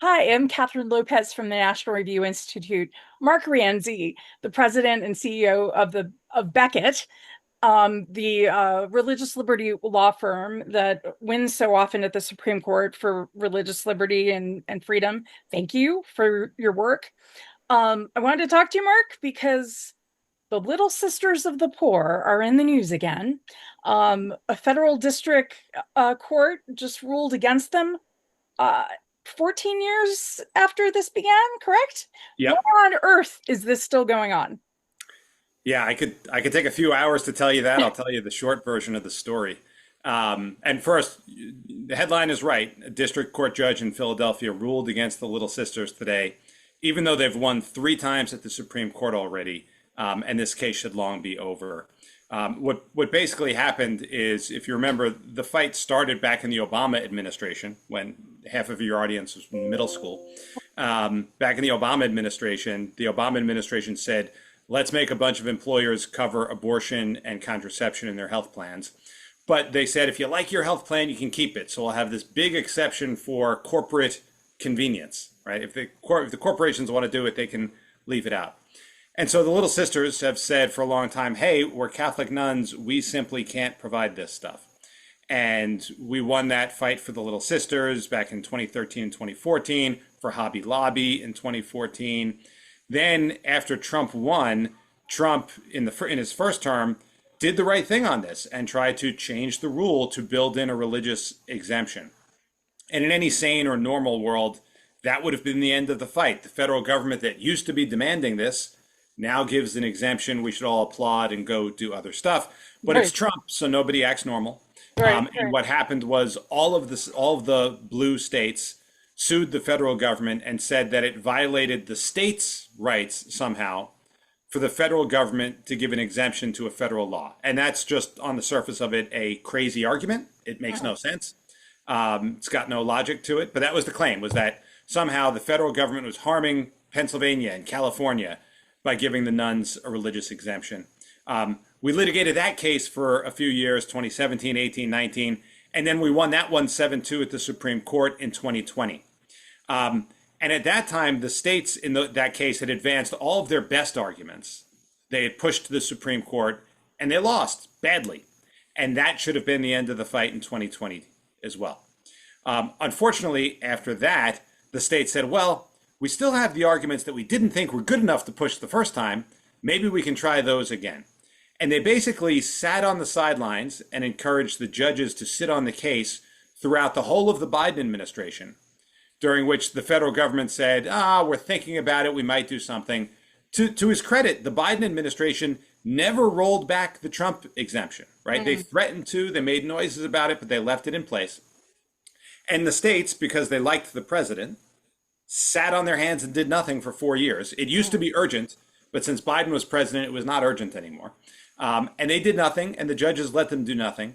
Hi, I'm Kathryn Lopez from the National Review Institute. Mark Rienzi, the president and CEO of Becket, the religious liberty law firm that wins so often at the Supreme Court for religious liberty and freedom. Thank you for your work. I wanted to talk to you, Mark, because the Little Sisters of the Poor are in the news again. A federal district court just ruled against them uh 14 years after this began, correct? Why Yep. on earth is this still going on? Yeah, I could take a few hours to tell you that. I'll tell you the short version of the story. And first, the headline is right. A district court judge in Philadelphia ruled against the Little Sisters today, even though they've won three times at the Supreme Court already, and this case should long be over. What basically happened is, if you remember, the fight started back in the Obama administration when half of your audience was in middle school. Back in the Obama administration said, let's make a bunch of employers cover abortion and contraception in their health plans. But they said, if you like your health plan, you can keep it. So we'll have this big exception for corporate convenience, right? If the corporations want to do it, they can leave it out. And so the Little Sisters have said for a long time, hey, we're Catholic nuns. We simply can't provide this stuff. And we won that fight for the Little Sisters back in 2013 and 2014, for Hobby Lobby in 2014. Then after Trump won, Trump in his first term did the right thing on this and tried to change the rule to build in a religious exemption. And in any sane or normal world, that would have been the end of the fight. The federal government that used to be demanding this now gives an exemption. We should all applaud and go do other stuff. But it's Right, Trump, so nobody acts normal. right, And right. what happened was all of the blue states sued the federal government and said that it violated the states' rights somehow for the federal government to give an exemption to a federal law. And that's just on the surface of it a crazy argument. It makes Uh-huh. no sense. It's got no logic to it. But that was the claim, was that somehow the federal government was harming Pennsylvania and California by giving the nuns a religious exemption. We litigated that case for a few years, 2017, 18, 19, and then we won that one 7-2 at the Supreme Court in 2020. And at that time, the states in that case had advanced all of their best arguments. They had pushed to the Supreme Court, and they lost badly. And that should have been the end of the fight in 2020 as well. Unfortunately, after that, the state said, well, we still have the arguments that we didn't think were good enough to push the first time. Maybe we can try those again. And they basically sat on the sidelines and encouraged the judges to sit on the case throughout the whole of the Biden administration, during which the federal government said, we're thinking about it, we might do something. To his credit, the Biden administration never rolled back the Trump exemption, right? They Mm. threatened to, they made noises about it, but they left it in place. And the states, because they liked the president, sat on their hands and did nothing for 4 years. It used to Mm. be urgent, but since Biden was president, it was not urgent anymore. And they did nothing, and the judges let them do nothing.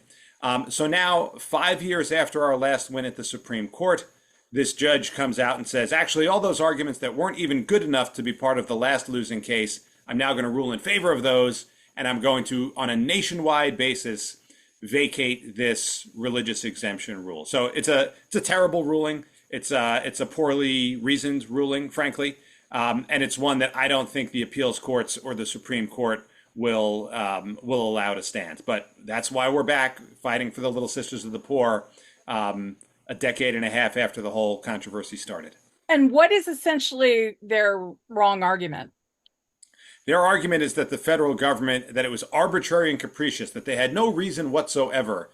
So now, 5 years after our last win at the Supreme Court, this judge comes out and says, actually, all those arguments that weren't even good enough to be part of the last losing case, I'm now going to rule in favor of those, and I'm going to, on a nationwide basis, vacate this religious exemption rule. So it's a terrible ruling. It's a poorly reasoned ruling, frankly, and it's one that I don't think the appeals courts or the Supreme Court will allow to stand. But that's why we're back fighting for the Little Sisters of the Poor, a decade and a half after the whole controversy started. And what is essentially their wrong argument? Their argument is that the federal government, that it was arbitrary and capricious, that they had no reason whatsoever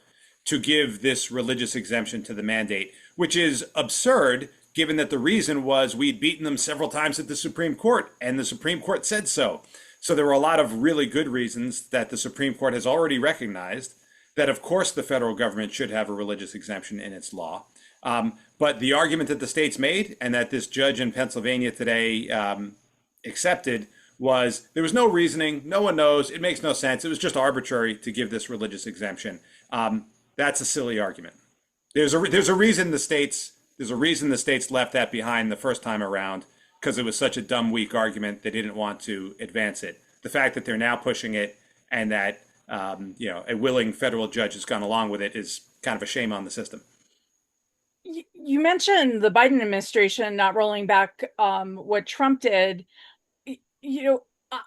to give this religious exemption to the mandate, which is absurd given that the reason was we'd beaten them several times at the Supreme Court, and the Supreme Court said so. So there were a lot of really good reasons that the Supreme Court has already recognized that, of course, the federal government should have a religious exemption in its law. But the argument that the states made and that this judge in Pennsylvania today accepted was there was no reasoning. No one knows. It makes no sense. It was just arbitrary to give this religious exemption. That's a silly argument. There's a reason the states left that behind the first time around, because it was such a dumb, weak argument. They didn't want to advance it. The fact that they're now pushing it and that a willing federal judge has gone along with it is kind of a shame on the system. You mentioned the Biden administration not rolling back what Trump did. You know,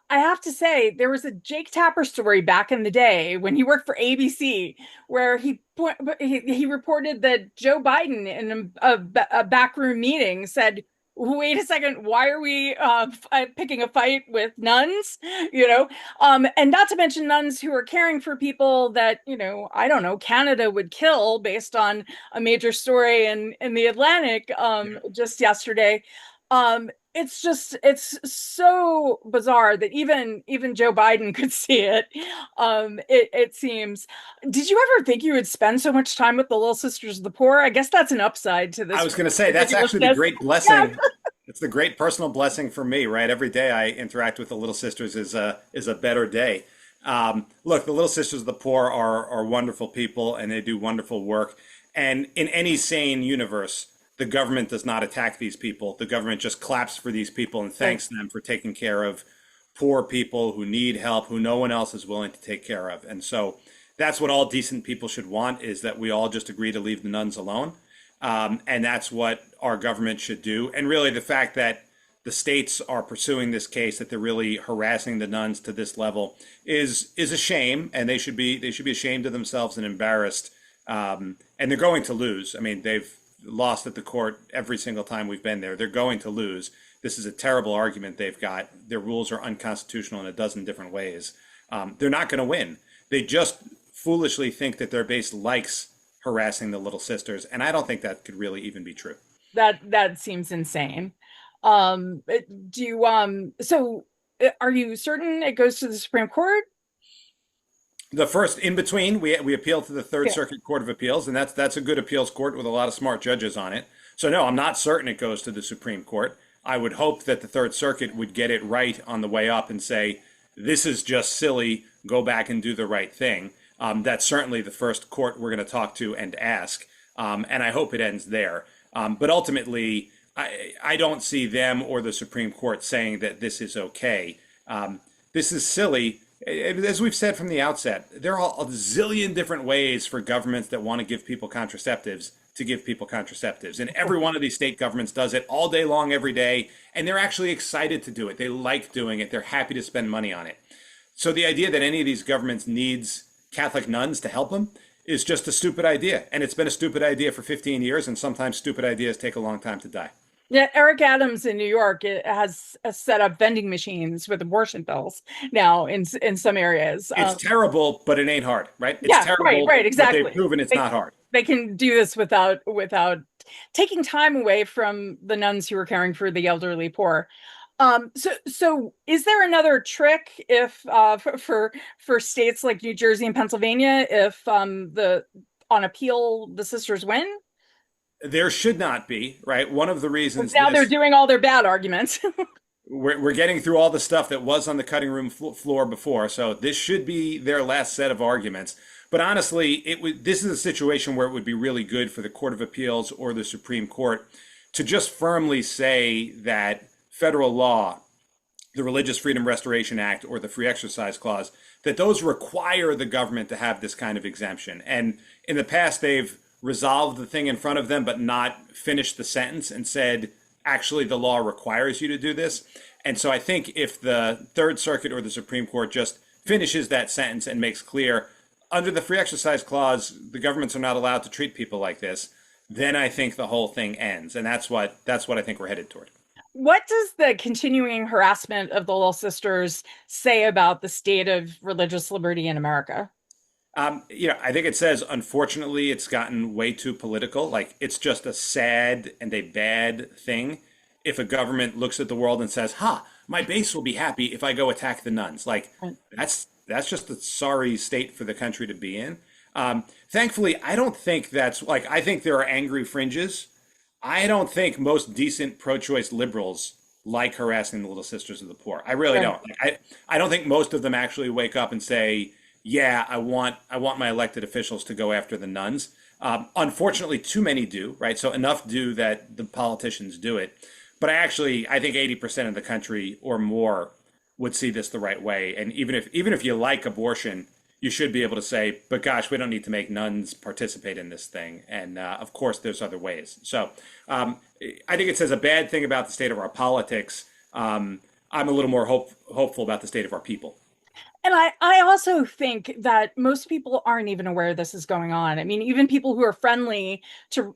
I have to say there was a Jake Tapper story back in the day when he worked for ABC, where he reported that Joe Biden in a backroom meeting said, "Wait a second, why are we picking a fight with nuns?" You know, and not to mention nuns who are caring for people that I don't know, Canada would kill, based on a major story in the Atlantic just yesterday. It's so bizarre that even Joe Biden could see it. It seems. Did you ever think you would spend so much time with the Little Sisters of the Poor? I guess that's an upside to I this was going to say that's actually the ridiculousness. great Yeah. blessing. It's the great personal blessing for me, right? Every day I interact with the Little Sisters is a better day. Look, the Little Sisters of the Poor are wonderful people, and they do wonderful work. And in any sane universe, the government does not attack these people. The government just claps for these people and Right. thanks them for taking care of poor people who need help, who no one else is willing to take care of. And so that's what all decent people should want, is that we all just agree to leave the nuns alone. And that's what our government should do. And really, the fact that the states are pursuing this case, that they're really harassing the nuns to this level, is a shame, and they should be ashamed of themselves and embarrassed. And they're going to lose. I mean, they've lost at the court every single time we've been there. They're going to lose. This is a terrible argument they've got. Their rules are unconstitutional in a dozen different ways. They're not going to win. They just foolishly think that their base likes harassing the Little Sisters, and I don't think that could really even be true. That seems insane. Do you are you certain it goes to the Supreme Court? The first in between, we appeal to the Third Yeah. Circuit Court of Appeals, and that's a good appeals court with a lot of smart judges on it. So no, I'm not certain it goes to the Supreme Court. I would hope that the Third Circuit would get it right on the way up and say, this is just silly, go back and do the right thing. That's certainly the first court we're going to talk to and ask. And I hope it ends there. But ultimately, I don't see them or the Supreme Court saying that this is okay. This is silly. As we've said from the outset, there are a zillion different ways for governments that want to give people contraceptives to give people contraceptives. And every one of these state governments does it all day long, every day. And they're actually excited to do it. They like doing it. They're happy to spend money on it. So the idea that any of these governments needs Catholic nuns to help them is just a stupid idea. And it's been a stupid idea for 15 years. And sometimes stupid ideas take a long time to die. Yeah, Eric Adams in New York has set up vending machines with abortion pills now in some areas. It's terrible, but it ain't hard, right? It's Yeah, right, terrible, right, but they've exactly. proven it's They, not hard. they can do this without taking time away from the nuns who are caring for the elderly poor. So is there another trick if for states like New Jersey and Pennsylvania, if the on appeal the sisters win? There should not be, right? One of the reasons Now they're this doing all their bad arguments. we're getting through all the stuff that was on the cutting room floor before, so this should be their last set of arguments. But honestly, this is a situation where it would be really good for the Court of Appeals or the Supreme Court to just firmly say that federal law, the Religious Freedom Restoration Act or the Free Exercise Clause, that those require the government to have this kind of exemption. And in the past, they've resolved the thing in front of them, but not finished the sentence and said, actually, the law requires you to do this. And so I think if the Third Circuit or the Supreme Court just finishes that sentence and makes clear, under the Free Exercise Clause, the governments are not allowed to treat people like this, then I think the whole thing ends. And that's what I think we're headed toward. What does the continuing harassment of the Little Sisters say about the state of religious liberty in America? I think it says, unfortunately, it's gotten way too political. Like, it's just a sad and a bad thing if a government looks at the world and says, "Ha, my base will be happy if I go attack the nuns." Like, that's just a sorry state for the country to be in. Thankfully, I don't think that's like, I think there are angry fringes. I don't think most decent pro-choice liberals like harassing the Little Sisters of the Poor. I really Right. don't. Like, I don't think most of them actually wake up and say, "Yeah, I want my elected officials to go after the nuns." Unfortunately, too many do, right? So enough do that the politicians do it. But I think 80% of the country or more would see this the right way. And even if you like abortion, you should be able to say, but gosh, we don't need to make nuns participate in this thing. And of course, there's other ways. So I think it says a bad thing about the state of our politics. I'm a little more hopeful about the state of our people. And I also think that most people aren't even aware this is going on. I mean, even people who are friendly to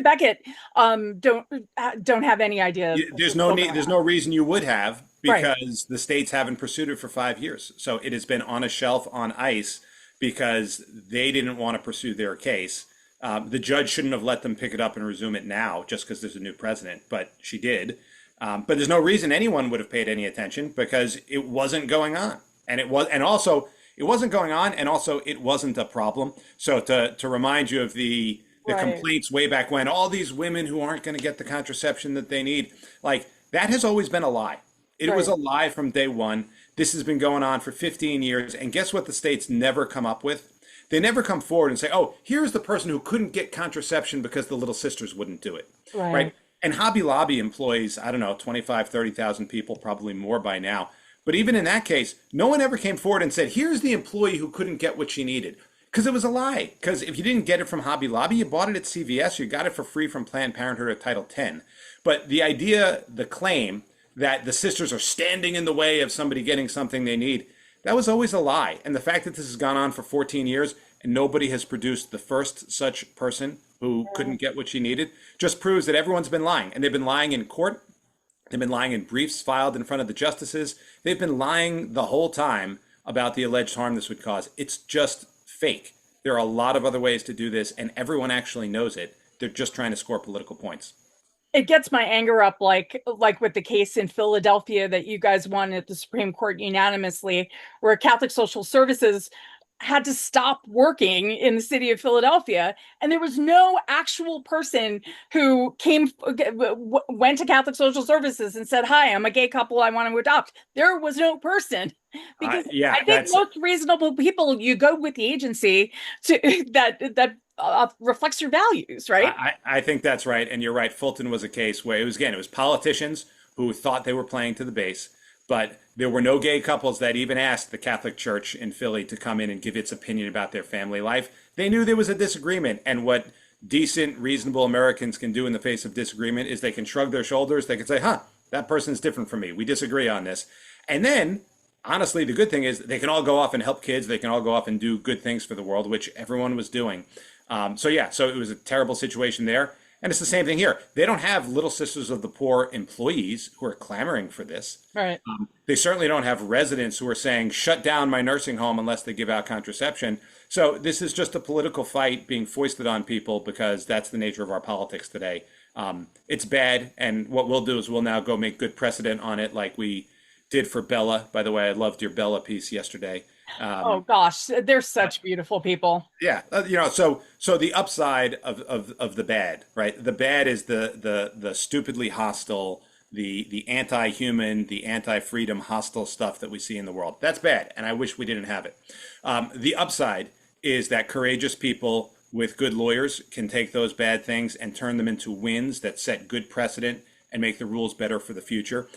Becket don't have any idea There's what's no still need, going there's on. no reason you would have Right, because the states haven't pursued it for 5 years. So it has been on a shelf on ice because they didn't want to pursue their case. The judge shouldn't have let them pick it up and resume it now just because there's a new president, but she did. But there's no reason anyone would have paid any attention because it wasn't going on, and also it wasn't going on, and also it wasn't a problem. So to remind you of the right, complaints way back when, all these women who aren't going to get the contraception that they need, like that has always been a lie. It was right. a lie from day one. This has been going on for 15 years, and guess what? The states never come up with. They never come forward and say, "Oh, here's the person who couldn't get contraception because the Little Sisters wouldn't do it." Right? Right. And Hobby Lobby employs, I don't know, 25, 30,000 people, probably more by now. But even in that case, no one ever came forward and said, here's the employee who couldn't get what she needed. Because it was a lie. Because if you didn't get it from Hobby Lobby, you bought it at CVS, you got it for free from Planned Parenthood or Title 10. But the idea, the claim that the sisters are standing in the way of somebody getting something they need, that was always a lie. And the fact that this has gone on for 14 years and nobody has produced the first such person who couldn't get what she needed just proves that everyone's been lying. And they've been lying in court. They've been lying in briefs filed in front of the justices. They've been lying the whole time about the alleged harm this would cause. It's just fake. There are a lot of other ways to do this, and everyone actually knows it. They're just trying to score political points. It gets my anger up, like with the case in Philadelphia that you guys won at the Supreme Court unanimously, where Catholic Social Services had to stop working in the city of Philadelphia, and there was no actual person who went to Catholic Social Services and said, "Hi, I'm a gay couple, I want to adopt." There was no person, because Yeah, I think most reasonable people, you go with the agency to that reflects your values, right? I think that's right, and you're right. Fulton was a case where it was politicians who thought they were playing to the base, but there were no gay couples that even asked the Catholic Church in Philly to come in and give its opinion about their family life. They knew there was a disagreement, and what decent, reasonable Americans can do in the face of disagreement is they can shrug their shoulders. They can say, "Huh, that person's different from me. We disagree on this," and then. Honestly, the good thing is they can all go off and help kids. They can all go off and do good things for the world, which everyone was doing. So it was a terrible situation there. And it's the same thing here. They don't have Little Sisters of the Poor employees who are clamoring for this. Right. They certainly don't have residents who are saying, shut down my nursing home unless they give out contraception. So this is just a political fight being foisted on people because that's the nature of our politics today. It's bad. And what we'll do is we'll now go make good precedent on it like we did for Bella. By the way, I loved your Bella piece yesterday. Oh gosh, they're such beautiful people. Yeah, so the upside of the bad, right? The bad is the stupidly hostile, the anti-human, the anti-freedom, hostile stuff that we see in the world. That's bad, and I wish we didn't have it. The upside is that courageous people with good lawyers can take those bad things and turn them into wins that set good precedent and make the rules better for the future.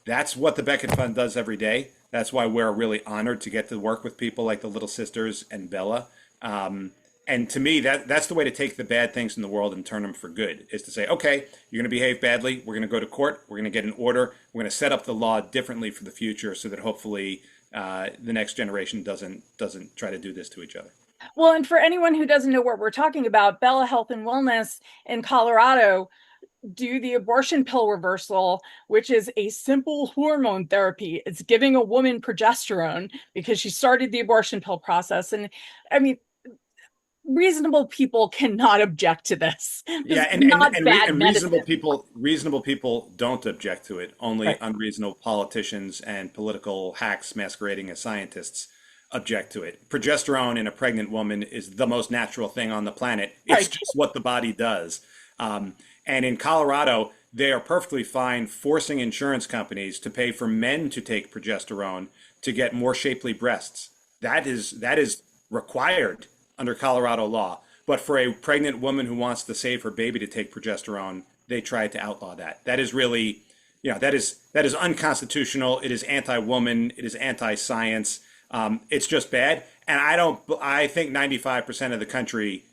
That's what the Becket Fund does every day. That's why we're really honored to get to work with people like the Little Sisters and Bella. And to me, that's the way to take the bad things in the world and turn them for good, is to say, okay, you're going to behave badly. We're going to go to court. We're going to get an order. We're going to set up the law differently for the future so that hopefully the next generation doesn't try to do this to each other. Well, and for anyone who doesn't know what we're talking about, Bella Health and Wellness in Colorado do the abortion pill reversal, which is a simple hormone therapy. It's giving a woman progesterone because she started the abortion pill process. And I mean, reasonable people cannot object to this. This Yeah, is not bad medicine. reasonable people don't object to it. Only Right. unreasonable politicians and political hacks masquerading as scientists object to it. Progesterone in a pregnant woman is the most natural thing on the planet. It's Right. just what the body does. And in Colorado, they are perfectly fine forcing insurance companies to pay for men to take progesterone to get more shapely breasts. That is required under Colorado law. But for a pregnant woman who wants to save her baby to take progesterone, they tried to outlaw that. That is really, that is unconstitutional. It is anti-woman. It is anti-science. It's just bad. And I think 95% of the country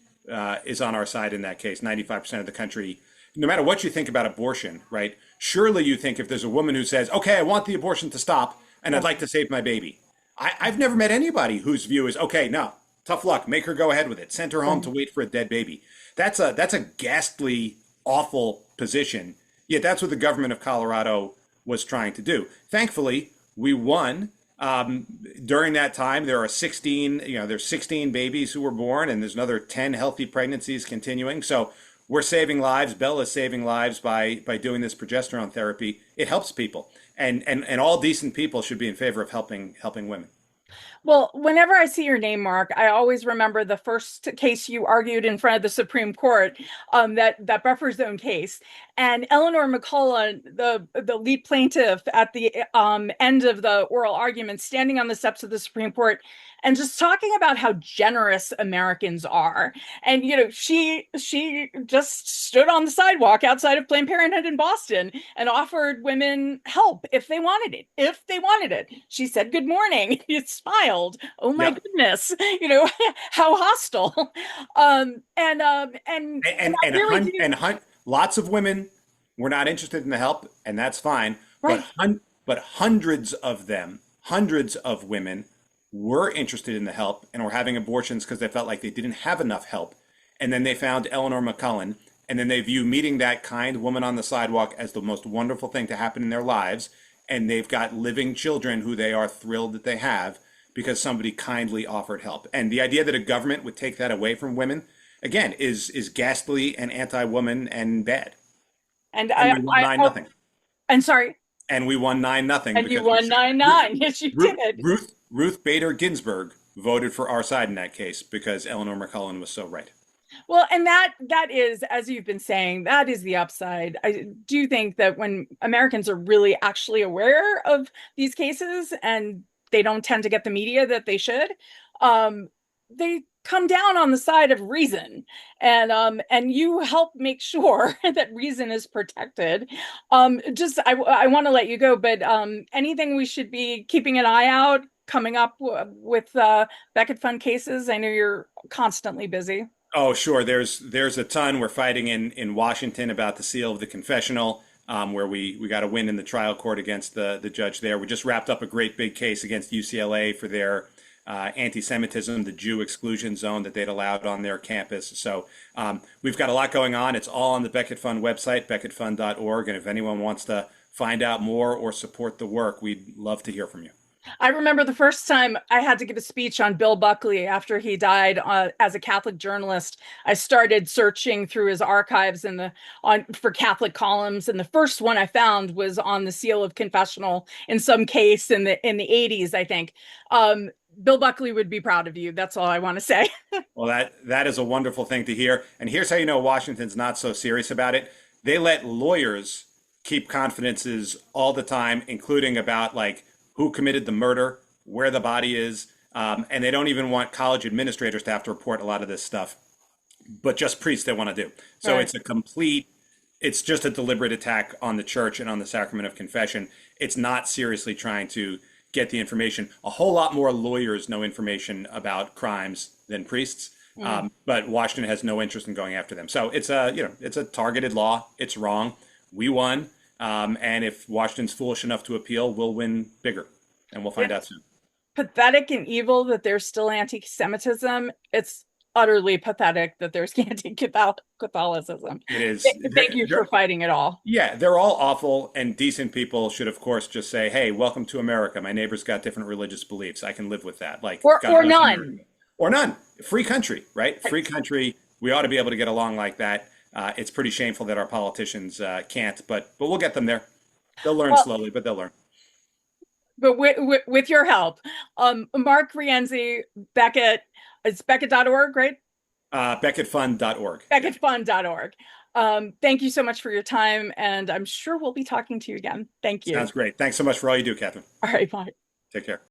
is on our side in that case. 95% of the country, no matter what you think about abortion, right? Surely you think if there's a woman who says, okay, I want the abortion to stop and I'd like to save my baby. I've never met anybody whose view is, okay, no, tough luck, make her go ahead with it. Send her home to wait for a dead baby. That's a ghastly, awful position. Yet that's what the government of Colorado was trying to do. Thankfully, we won. During that time, there's 16 babies who were born, and there's another 10 healthy pregnancies continuing. So we're saving lives. Bella's saving lives by doing this progesterone therapy. It helps people, and all decent people should be in favor of helping women. Well, whenever I see your name, Mark, I always remember the first case you argued in front of the Supreme Court, that buffer zone case, and Eleanor McCullough, the lead plaintiff, at the end of the oral argument, standing on the steps of the Supreme Court, and just talking about how generous Americans are. And she just stood on the sidewalk outside of Planned Parenthood in Boston and offered women help if they wanted it. If they wanted it, she said, "Good morning." You smiled. Oh my Yep. goodness, how hostile. And I really do. Lots of women were not interested in the help, and that's fine. Right. But hundreds of them, hundreds of women were interested in the help and were having abortions because they felt like they didn't have enough help. And then they found Eleanor McCullough, and then they view meeting that kind woman on the sidewalk as the most wonderful thing to happen in their lives. And they've got living children who they are thrilled that they have because somebody kindly offered help. And the idea that a government would take that away from women, again, is ghastly and anti-woman and bad. And And we won 9-0. I'm sorry. And we won 9-0 And you because won 9-9. Yes, you did. Ruth Bader Ginsburg voted for our side in that case because Eleanor McCullough was so right. Well, and that is, as you've been saying, that is the upside. I do think that when Americans are really actually aware of these cases, and they don't tend to get the media that they should, they come down on the side of reason, and you help make sure that reason is protected. I want to let you go, but anything we should be keeping an eye out coming up with Becket Fund cases? I know you're constantly busy. Oh, sure. There's a ton. We're fighting in Washington about the seal of the confessional, where we got a win in the trial court against the judge there. We just wrapped up a great big case against UCLA for their anti-Semitism, the Jew exclusion zone that they'd allowed on their campus. So we've got a lot going on. It's all on the Becket Fund website, becketfund.org. And if anyone wants to find out more or support the work, we'd love to hear from you. I remember the first time I had to give a speech on Bill Buckley after he died as a Catholic journalist. I started searching through his archives for Catholic columns, and the first one I found was on the seal of confessional in some case in the 80s, I think. Bill Buckley would be proud of you. That's all I want to say. Well, that is a wonderful thing to hear. And here's how you know Washington's not so serious about it. They let lawyers keep confidences all the time, including about like who committed the murder, where the body is, and they don't even want college administrators to have to report a lot of this stuff, but just priests they want to do. So Right. It's just a deliberate attack on the church and on the sacrament of confession. It's not seriously trying to get the information. A whole lot more lawyers know information about crimes than priests, but Washington has no interest in going after them. So it's a targeted law. It's wrong. We won. And if Washington's foolish enough to appeal, we'll win bigger, and we'll find out soon. Pathetic and evil that there's still anti-Semitism. It's utterly pathetic that there's anti-Catholicism. It is. Thank you for fighting it all. Yeah, they're all awful, and decent people should, of course, just say, "Hey, welcome to America. My neighbor's got different religious beliefs. I can live with that." Like, Or God bless none. America. Or none. Free country, right? Free country. We ought to be able to get along like that. It's pretty shameful that our politicians can't, but we'll get them there. They'll learn slowly, but they'll learn. But with your help, Mark Rienzi, Becket, it's Becket.org, right? Becketfund.org. Becketfund.org. Thank you so much for your time, and I'm sure we'll be talking to you again. Thank you. Sounds great. Thanks so much for all you do, Kathryn. All right, bye. Take care.